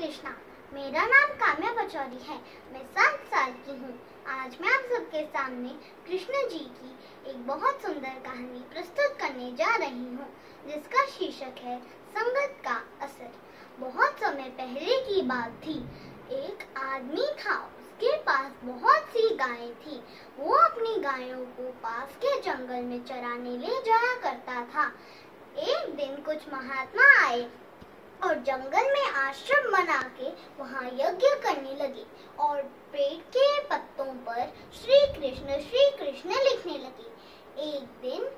कृष्णा। मेरा नाम काम्या पचौरी है। मैं 7 साल की हूँ। आज मैं आप सबके सामने कृष्ण जी की एक बहुत सुंदर कहानी प्रस्तुत करने जा रही हूँ, जिसका शीर्षक है संगत का असर। बहुत समय पहले की बात थी। एक आदमी था, उसके पास बहुत सी गायें थी। वो अपनी गायों को पास के जंगल में चराने ले जाया करता था। एक दिन कुछ महात्मा आए और जंगल में आश्रम बना के वहाँ यज्ञ करने लगे और पेड़ के पत्तों पर श्री कृष्ण लिखने लगे। एक दिन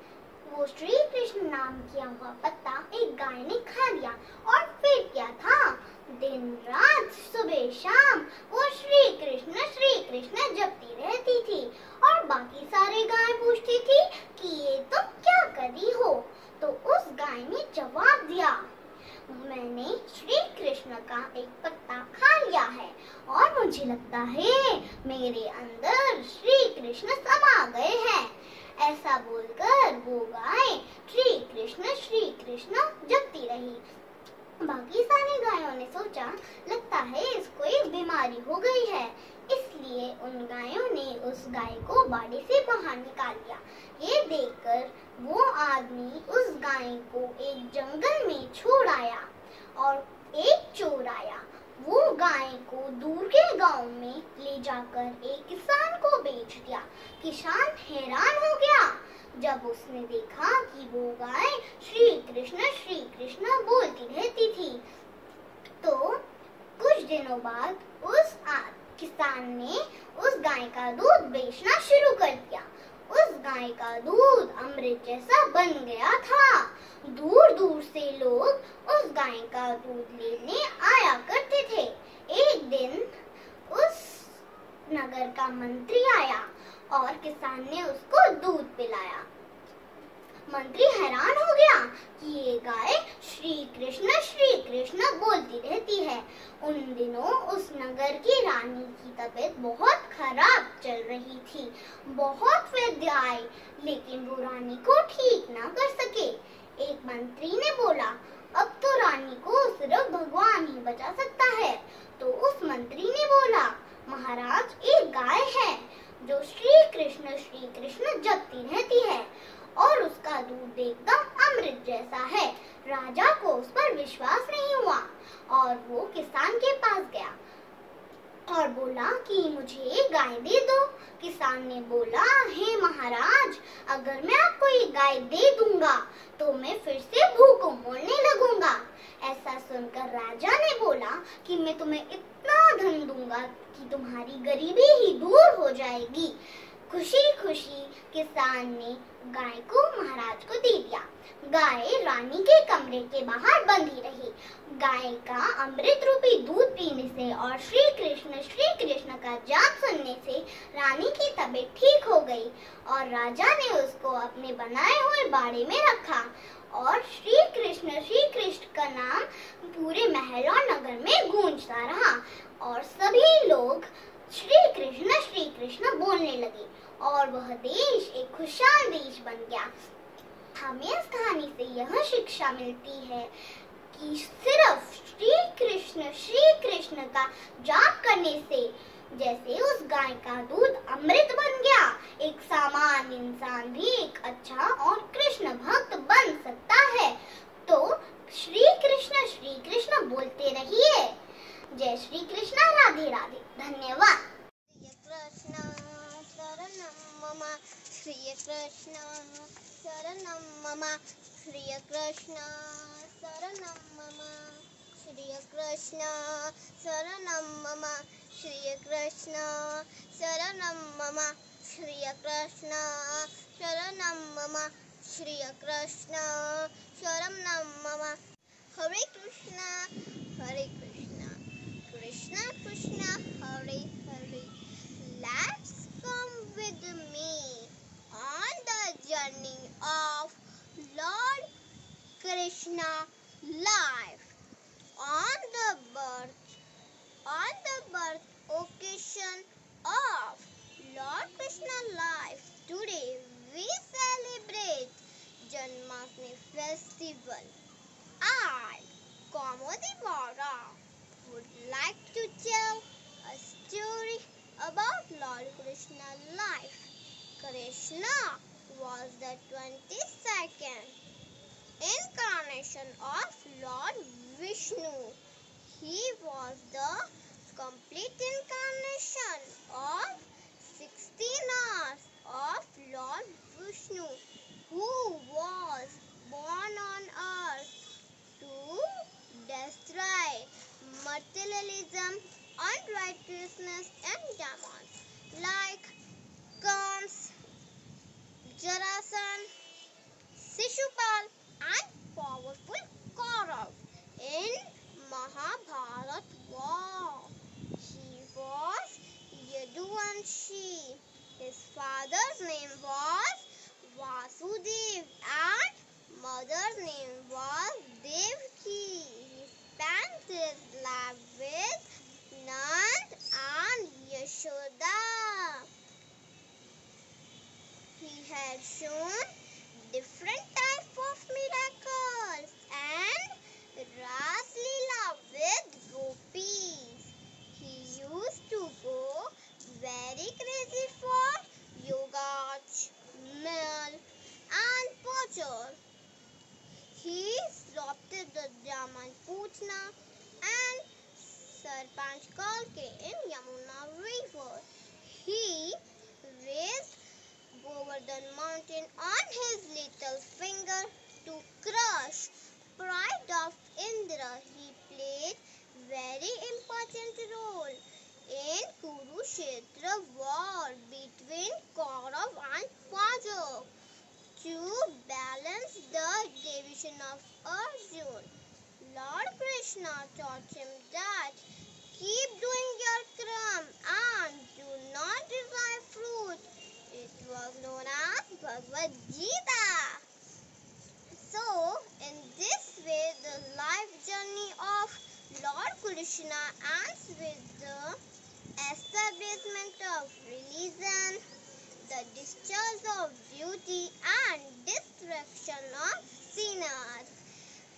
वो श्री कृष्ण नाम किया हुआ पत्ता एक गाय ने खा लिया और फिर क्या था, दिन रात सुबह शाम वो श्री कृष्ण जपती रहती थी और बाकी सारी गायें पूछती थी कि ये तुम क्या कर रही हो। तो उस गाय ने जवाब दिया, मैंने श्री कृष्ण का एक पत्ता खा लिया है और मुझे लगता है मेरे अंदर श्री कृष्ण समा गए हैं। ऐसा बोलकर वो गाय श्री कृष्ण जपती रही। बाकी सारी गायों ने सोचा, लगता है इसको एक बीमारी हो गई है, इसलिए उन गायों ने उस गाय को बाड़ी से बाहर निकाल दिया। ये देखकर वो आदमी उस गाय को एक जंगल में छोड़ आया और एक चोर आया। वो गाय को दूर के गांव में ले जाकर एक किसान को बेच दिया। किसान हैरान हो गया जब उसने देखा कि वो गाय श्री कृष्ण बोलती रहती थी। तो कुछ दिनों बाद उस किसान ने उस गाय का दूध बेचना शुरू कर दिया। उस गाय का दूध अमृत जैसा बन गया था। दूर दूर से लोग उस गाय का दूध लेने आया करते थे। एक दिन उस नगर का मंत्री आया और किसान ने उसको दूध पिलाया। मंत्री हैरान हो गया कि ये गाय श्री कृष्ण बोलती रहती है। उन दिनों उस नगर की रानी की तबीयत बहुत खराब चल रही थी। बहुत वैद्य आए, लेकिन वो रानी को ठीक ना कर सके। एक मंत्री ने बोला, अब तो रानी को सिर्फ भगवान ही बचा सकता है। तो उस मंत्री ने बोला, महाराज, एक गाय है जो श्री कृष्ण जपती रहती है और उसका दूध एकदम अमृत जैसा है। राजा को उस पर विश्वास नहीं हुआ और वो किसान के पास गया और बोला कि मुझे एक गाय दे दो। किसान ने बोला, हे महाराज, अगर मैं आपको एक गाय दे दूंगा तो मैं फिर से भूखों मरने लगूंगा। ऐसा सुनकर राजा ने बोला कि मैं तुम्हें इतना धन दूंगा कि तुम्हारी गरीबी ही दूर हो जाएगी। खुशी खुशी किसान ने गाय को महाराज को दे दिया। गाय रानी के कमरे के बाहर बंधी रही। गाय का अमृत रूपी दूध पीने से और श्री कृष्ण का जाप सुनने से रानी की तबीयत ठीक हो गई और राजा ने उसको अपने बनाए हुए बाड़े में रखा और श्री कृष्ण का नाम पूरे महल और नगर में गूंजता रहा और सभी लोग श्री कृष्ण बोलने लगे और वह देश एक खुशहाल देश बन गया। हमें इस कहानी से यह शिक्षा मिलती है कि सिर्फ श्री कृष्ण का जाप करने से, जैसे उस गाय का दूध अमृत बन गया, एक सामान्य इंसान भी एक अच्छा और कृष्ण भक्त बन सकता है। तो श्री कृष्ण बोलते रहिए। जय श्री कृष्ण, राधे राधे, धन्यवाद। श्री कृष्ण शरणं मम, श्री कृष्ण शरणं मम, श्री कृष्ण शरणं मम, श्री कृष्ण शरणं मम, श्री कृष्ण शरणं मम, श्री कृष्ण शरणं मम। हरे Krishna Krishna Krishna Hare Hare. Let's come with me on the journey of Lord Krishna life. On the birth occasion of Lord Krishna life, today we celebrate Janmashtami festival. I, Kamodi Bara, would like to tell a story about Lord Krishna's life. Krishna was the 22nd incarnation of Lord Vishnu. He was the complete incarnation of 16 hours of Lord Vishnu, who was born on earth to destroy materialism, unrighteousness and demons like Kams, Jarasandha, Shishupal and powerful Kaurav in Mahabharat war. He was Yaduvanshi. His father's name was Vasudev and mother's name was Devaki. He spent his life with Nand and Yashoda. He had shown different types of miracles and Ras Leela with gopis. He used to go very crazy for yoga, meal and puja. He slaughtered the Brahman Putna and Sarpanch Kalke in Yamuna river. He raised Govardhan mountain on his little finger to crush pride of Indra. He played very important role in Kurukshetra war between Kaurav and Pandav to balance the division of Arjun. Lord Krishna taught him that keep doing your karma and do not desire fruit. It was known as Bhagavad Gita. So, in this way, the life journey of Lord Krishna ends with the establishment of religion, the discharge of duty, and destruction of sinners.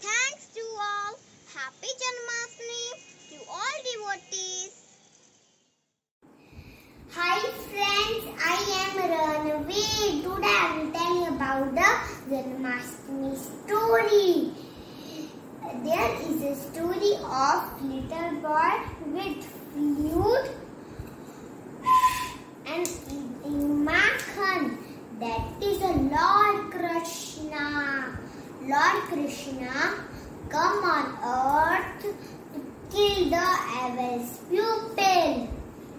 Thanks to all. Happy Janmashtami to all devotees. Hi friends, I am Ranveer. Today I will tell you about the Janmashtami story. There is a story of little boy with flute and eating makhan. That is a Lord Krishna. Lord Krishna come on earth to kill the evil's pupil.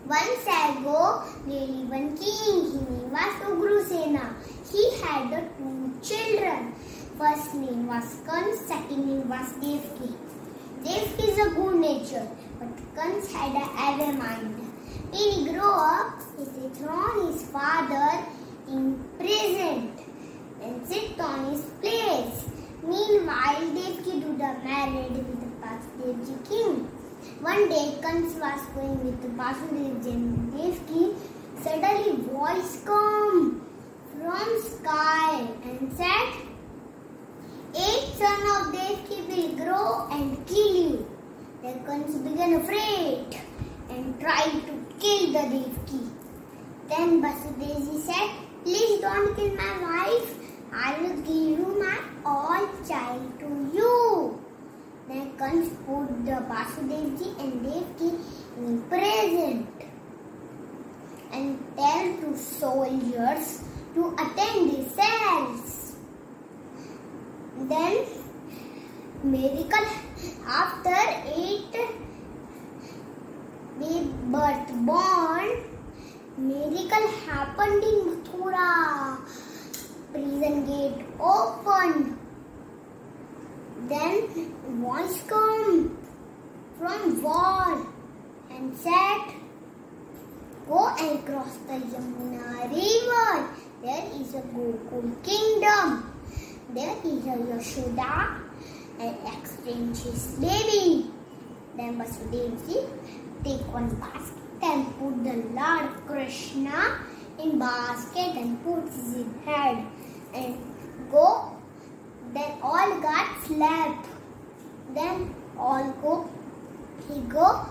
Once ago, there was one king. His name was Ugrasena. He had two children. First name was Kans, second name was Devaki. Devaki is a good nature, but Kans had an evil mind. When he grew up, he thrown his father in prison and sit on his place. Meanwhile, Devaki do the marriage with the Vasudevji king. One day, Kans was going with Vasudevji and Devaki. Suddenly, voice come from sky and said, 8 son of Devaki will grow and kill you. The Kans began afraid and tried to kill the Devaki. Then Vasudevji said, please don't kill my wife. I will give you my all child to you. Then Kans put the Vasudevji and Devaki in prison and tell to soldiers to attend the cells. Then miracle after 8 birth born, miracle happened in Mathura. Prison gate opened. Then voice come from wall and said, go and cross the Yamuna river. There is a Gokul kingdom. There is a Yashoda and exchange his baby. Then Vasudevji take one basket and put the Lord Krishna in basket and put his head and go. Then all got slept. Then all go He go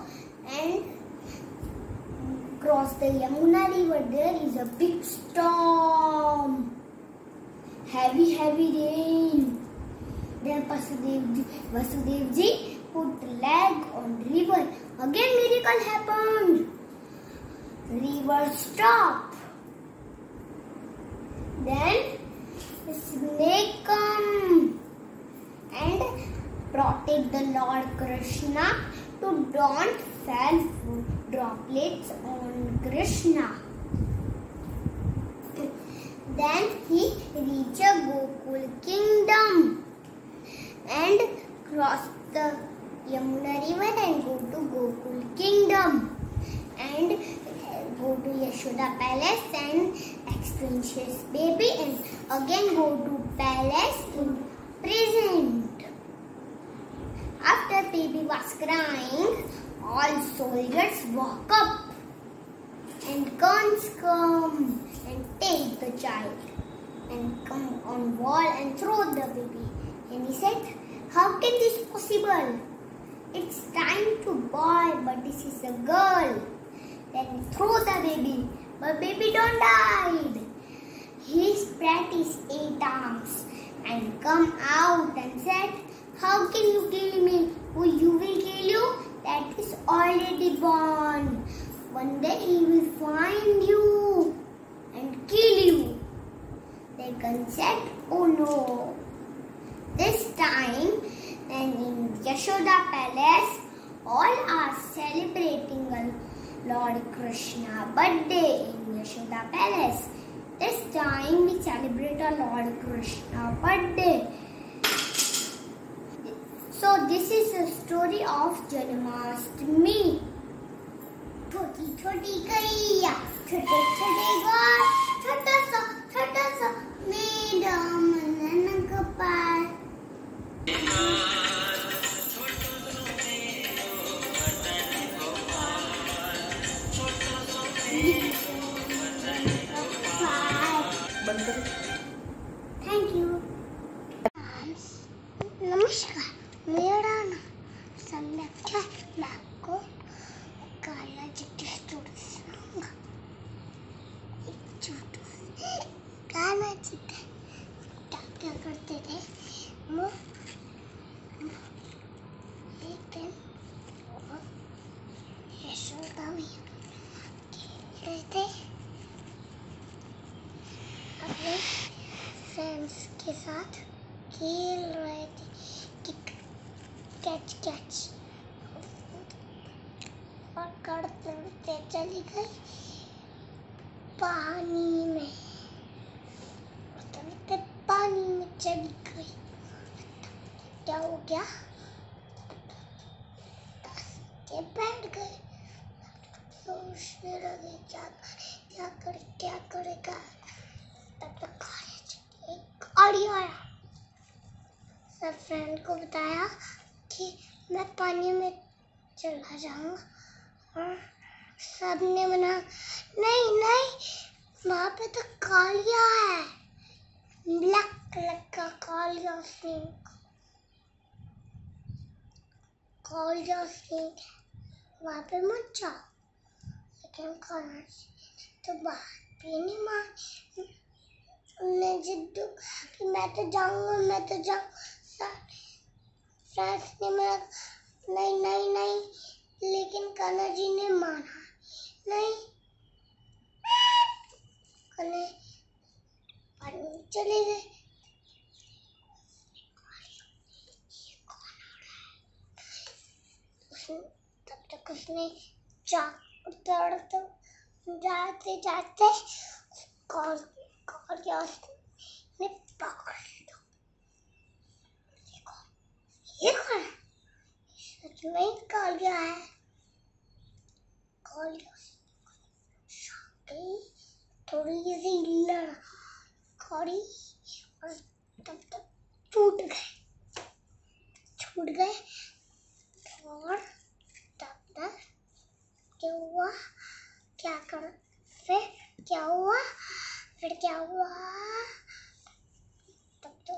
and cross the Yamuna river. There is a big storm. Heavy rain. Then Vasudev ji put leg on river. Again miracle happened. River stopped. Then the snake come and protect the Lord Krishna to don't fall food droplets on Krishna. Then he reached Gokul kingdom and crossed the Yamuna river and go to Gokul kingdom and go to Yashoda palace and exchange his baby and again go to palace in present. After baby was crying, all soldiers walk up and guns come and take the child and come on wall and throw the baby. And he said, how can this possible? It's time to boy, but this is a girl. Then he throw the baby, but baby don't died. He spread his 8 arms and come out and said, how can you kill me? Who you will kill you? That is already born. One day he will find you and kill you. The gun said, oh no. This time, and in Yashoda palace, all are celebrating Lord Krishna birthday in Yashoda palace. This time we celebrate our Lord Krishna birthday. So this is the story of Janmashtami. छोटी छोटी गैया, छोटे छोटे गाय, छोटा सा मेरा मनन Gopal. Thank you. नमस्कार, मेरा नाम संध्या. मैं आपको काला चिट्ठी स्टोरी सुनाऊंगा. एक छोटू काला चिट्ठी क्या करते थे वो एक दिन यशोदा में खेल थे अपने फ्रेंड्स के साथ खेल रहे थे कैच और करते चली गई पानी में. पानी में चली गई. क्या हो गया? के बैठ गए. सोचने लगे क्या करेगा. तब तक एक गाड़ी आया. सब फ्रेंड को बताया कि मैं पानी में चला जाऊंगा. और सबने मना, नहीं वहाँ पे तो कालिया है, ब्लैक कलर का कालिया स्नेक वहाँ पे मत जाओ. लेकिन खाना तो बात भी नहीं मानी. उन्होंने जिद कि मैं तो जाऊंगा. फ्रेंड्स ने मना, नहीं. लेकिन कान्हा जी ने माना नहीं. चले गए. तब तक उसने जाते ने पकड़ लिया. ये कौन है? सच में ही कालिया है. थोड़ी सी लड़खड़ी और तब तक छूट गए. और तब तक फिर क्या हुआ? तब तो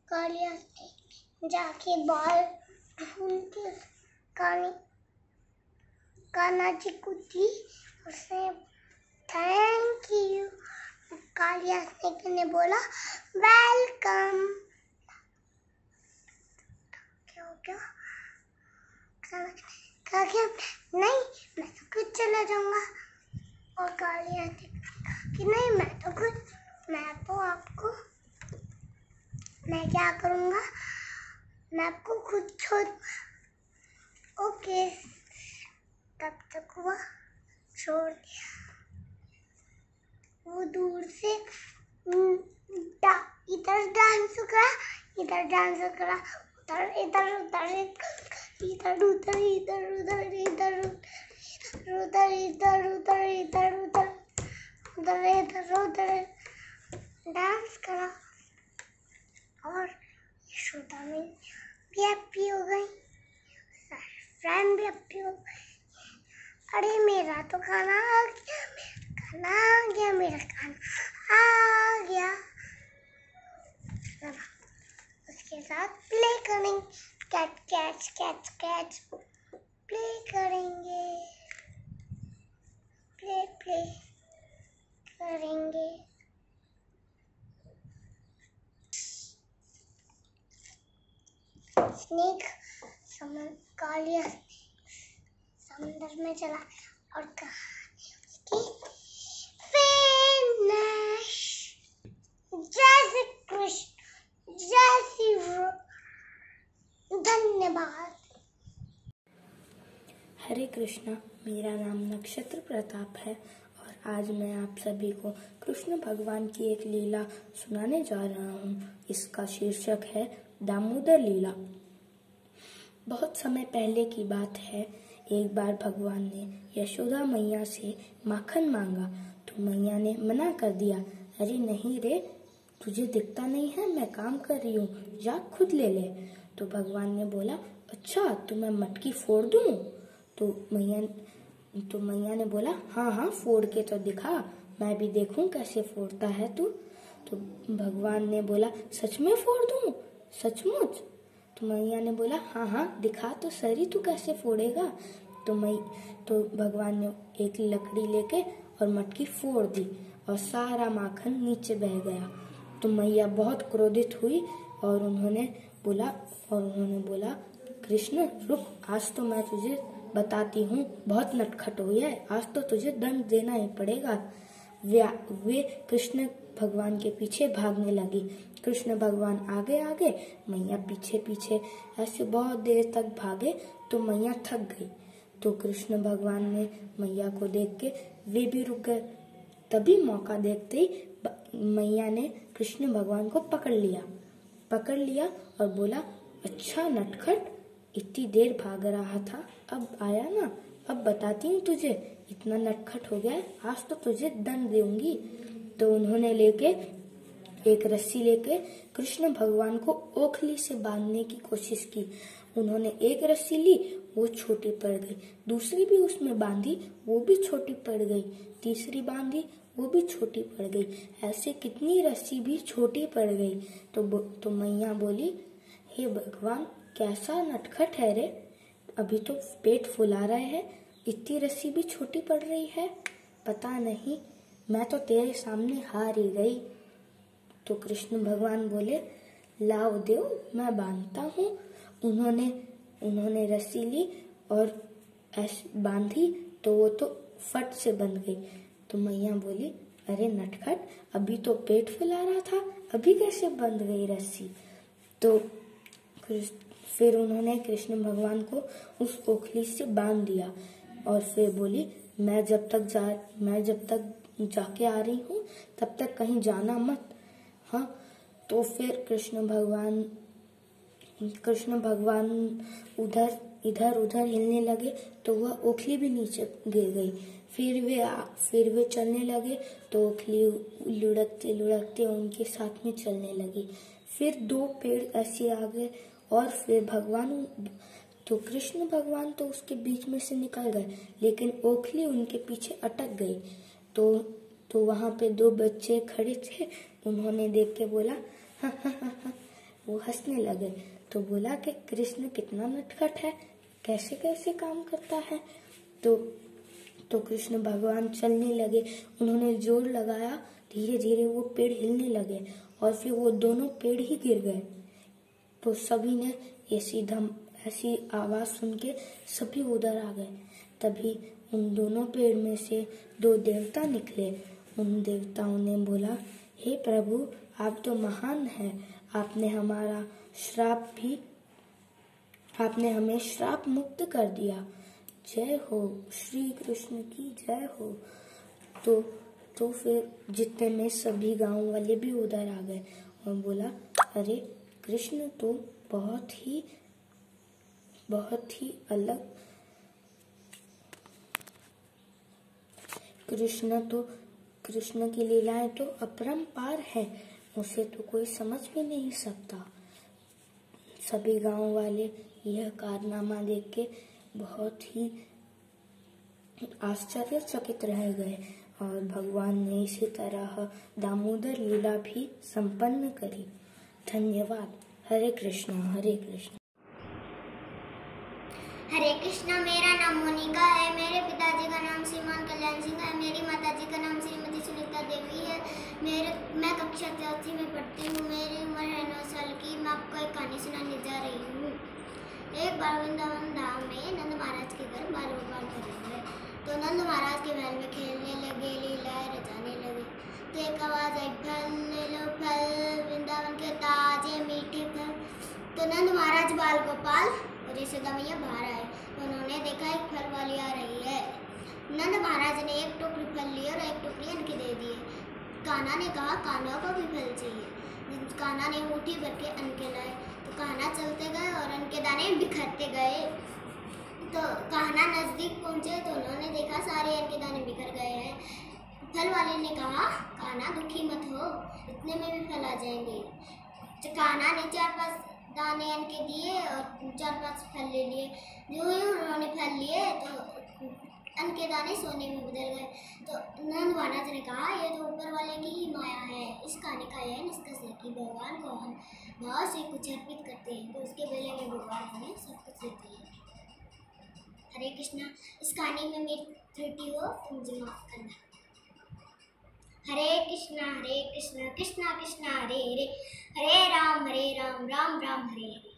कालिया जाके बाल ढूंढ के कान्हा जी को दी, उसने थैंक यू। कालिया स्नेक ने बोला वेलकम। क्या हो गया? कहा कि नहीं मैं तो खुद चला जाऊंगा। और कालिया ने कहा कि नहीं मैं तो आपको मैं क्या करूंगा, मैं आपको खुद छोड़। ओके, तब तक हुआ छोड़ दिया। वो दूर से इधर डांस करा, इधर डांस करा, उधर इधर उधर इधर उधर इधर उधर इधर उधर इधर उधर इधर उधर उधर इधर उधर डांस करा। और यशोदा में भी हैप्पी हो गई, फ्रेंड भी हैप्पी हो गई। अरे मेरा तो खाना आ गया, मेरा खाना आ गया, मेरा खाना आ गया। उसके साथ प्ले करेंगे, catch catch catch catch play करेंगे, प्ले प्ले करेंगे। स्नेक कालिया समुद्र में चला और कहानी उसकी फिनिश। जय श्री कृष्ण, जय श्री धन्यवाद। हरे कृष्णा, मेरा नाम नक्षत्र प्रताप है और आज मैं आप सभी को कृष्ण भगवान की एक लीला सुनाने जा रहा हूँ। इसका शीर्षक है दामोदर लीला। बहुत समय पहले की बात है। एक बार भगवान ने यशोदा मैया से माखन मांगा तो मैया ने मना कर दिया। अरे नहीं रे, तुझे दिखता नहीं है, मैं काम कर रही हूँ, जा खुद ले ले। तो भगवान ने बोला अच्छा तो मैं मटकी फोड़ दूँ? तो मैया ने बोला हाँ हाँ फोड़ के तो दिखा, मैं भी देखूं कैसे फोड़ता है तू। तो भगवान ने बोला सच में फोड़ दूं? सचमुच? तो मैया ने बोला हाँ हाँ दिखा तो सही, तू कैसे फोड़ेगा। तो भगवान ने एक लकड़ी लेके और मटकी फोड़ दी और सारा माखन नीचे बह गया। तो मैया बहुत क्रोधित हुई और उन्होंने बोला कृष्ण रुक, आज तो मैं तुझे बताती हूँ, बहुत नटखट हुई है, आज तो तुझे दंड देना ही पड़ेगा। वे कृष्ण भगवान के पीछे भागने लगी। कृष्ण भगवान आगे आगे, मैया पीछे पीछे। ऐसे बहुत देर तक भागे तो मैया थक गई। तो कृष्ण भगवान ने मैया को देख के वे भी रुक गए। तभी मौका देखते ही मैया ने कृष्ण भगवान को पकड़ लिया और बोला अच्छा नटखट, इतनी देर भाग रहा था, अब आया ना, अब बताती हूँ तुझे, इतना नटखट हो गया, आज तो तुझे दंड दूंगी। तो उन्होंने एक रस्सी लेके कृष्ण भगवान को ओखली से बांधने की कोशिश की। उन्होंने एक रस्सी ली, वो छोटी पड़ गई, दूसरी भी उसमें बांधी, वो भी छोटी पड़ गई, तीसरी बांधी, वो भी छोटी पड़ गई, ऐसे कितनी रस्सी भी छोटी पड़ गई। तो मैया बोली हे भगवान, कैसा नटखट है रे, अभी तो पेट फुला रहे हैं, इतनी रस्सी भी छोटी पड़ रही है, पता नहीं, मैं तो तेरे सामने हार ही गई। तो कृष्ण भगवान बोले लाओ देव, मैं बांधता हूँ। उन्होंने रस्सी ली और ऐसे बांधी तो वो तो फट से बंध गई। तो मैया बोली अरे नटखट, अभी तो पेट फुला रहा था, अभी कैसे बंध गई रस्सी। तो फिर उन्होंने कृष्ण भगवान को उस ओखली से बांध दिया और फिर बोली मैं जब तक जाके आ रही हूँ तब तक कहीं जाना मत। हाँ, तो फिर कृष्ण भगवान इधर उधर हिलने लगे तो वह ओखली भी नीचे गिर गई। फिर वे चलने लगे तो ओखली लुढ़कते उनके साथ में चलने लगी। फिर 2 पेड़ ऐसे आ गए और फिर तो कृष्ण भगवान तो उसके बीच में से निकल गए, लेकिन ओखली उनके पीछे अटक गई। तो वहां पे 2 बच्चे खड़े थे, उन्होंने देख के बोला वो हंसने लगे। तो बोला कि कृष्ण कितना नटखट है, कैसे कैसे काम करता है। तो कृष्ण भगवान चलने लगे। उन्होंने जोर लगाया, धीरे धीरे वो पेड़ हिलने लगे और फिर वो दोनों पेड़ ही गिर गए। तो सभी ने ऐसी आवाज सुन के सभी उधर आ गए। तभी उन दोनों पेड़ में से 2 देवता निकले। उन देवताओं ने बोला, हे प्रभु, आप तो महान हैं, आपने हमें श्राप मुक्त कर दिया। जय हो, श्री कृष्ण की जय हो। तो फिर जितने में सभी गांव वाले भी उधर आ गए और बोला, अरे कृष्ण तो बहुत ही अलग, कृष्ण की लीलाएं तो अपरंपार है, उसे तो कोई समझ भी नहीं सकता। सभी गांव वाले यह कारनामा देख के बहुत ही आश्चर्यचकित रह गए और भगवान ने इसी तरह दामोदर लीला भी संपन्न करी। धन्यवाद। हरे कृष्णा हरे कृष्णा। हरे कृष्णा। मेरा नाम मोनिका है, मेरे पिताजी का नाम श्रीमान कल्याण सिंह है, मेरी माताजी का नाम श्रीमती सुनीता देवी है। मैं कक्षा 4 में पढ़ती हूँ। मेरी उम्र है 9 साल की। मैं आपको एक कहानी सुनाने जा रही हूँ। एक बार वृंदावन धाम में नंद महाराज के घर बाल गोपाल कर गए। तो नंद महाराज के महल में खेलने लगे, लीलाएं रचाने लगे। तो एक आवाज आई, फल ले लो फल, वृंदावन के ताजे मीठे फल। तो नंद महाराज बाल गोपाल और यशोदा मैया बाहर आए। उन्होंने देखा एक फल वाली आ रही है। नंद महाराज ने एक टोकरी फल ली और एक टोकरी इनके दे दिए। कान्हा ने कहा, कान्हा को भी फल चाहिए। कान्हा ने मुट्ठी भर के अनके लाए। तो कान्हा चलते गए और अनके दाने बिखरते गए। तो कान्हा नजदीक पहुंचे तो उन्होंने देखा सारे अनके दाने बिखर गए हैं। फल वाले ने कहा, कान्हा दुखी मत हो, इतने में भी फल आ जाएंगे। तो कान्हा ने 4-5 दाने इनके दिए और 4-5 फल ले लिए। जो ही उन्होंने फल लिए तो इनके दाने सोने में बदल गए। तो नंद महाराज ने कहा, ये तो ऊपर वाले की ही माया है। इस कहानी का यह निष्कर्ष है कि भगवान को हम भाव से कुछ अर्पित करते हैं तो उसके बदले में भगवान हमें सब कुछ देते हैं। हरे कृष्णा। इस कहानी में मेरी त्रुटि हो तो मुझे माफ करना। हरे कृष्णा कृष्णा कृष्णा हरे हरे, हरे राम राम राम हरे हरे।